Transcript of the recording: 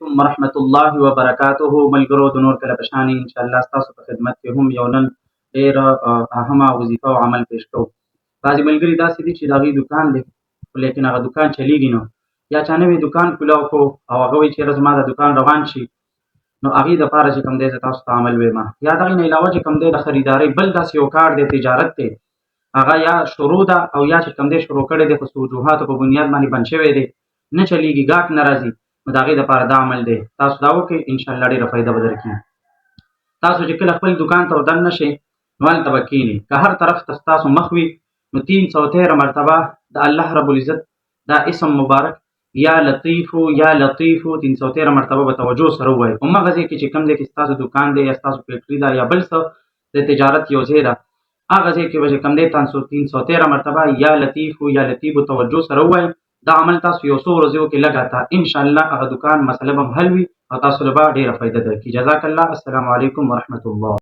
ورحمة الله وبرکاته. ملګرو د نور کله پشانې ان شاء الله ستاسو په خدمت کې هم یو نن ډېره اهمه وظیفه او عمل پیش کوو. بعضې ملګري داسې دي چې د هغوی دکان دی خو لیکن هغه دکان چلیږي نه، یا چا نوی دکان کولاو کړو او هغه وایي چې یاره زما د دکان روان شي، نو هغې دپاره چې کوم دی زه تاسو ته عمل ویمه. یا د هغې نه علاوه چې کوم دی د خریدارۍ بل داسې یو کار دی، تجارت دی، هغه یا شروع ده او یا چې کوم دی شروع کړی دی خو څه وجوهاتو په بنیاد باندې بند شوی دی، نه چلیږي، ګاټ نه راځي، نو د هغې دپاره دا عمل دی. تاسو دا وکړئ انشاءالله ډېره فایده به درکړي. تاسو چې کله خپل دکان ته ودننه شئ نو هلته به کښېنئ، که هر طرف ته ستاسو مخ وي نو 313 مرتبه د الله رب العزت دا اسم مبارک یا لطیفو یا لطیفو 313 مرتبه به توجه سره ووایئ. همغه ځای کې چې کوم ځای کې ستاسو دکان دی یا ستاسو فیکټري ده یا بل څه د تجارت یو ځای ده، هغه ځای کې به چې کوم دی 313 مرتبه یا لطیفو یا لطیفو توجه سره ووایئ. دا عمل تاسو یو څو ورځې وکړئ لګاتار، انشاءالله هغه دکان مسله به هم حل وي او تاسو له به ډېره فایده درکړي. جزاک الله. السلام علیکم ورحمة الله.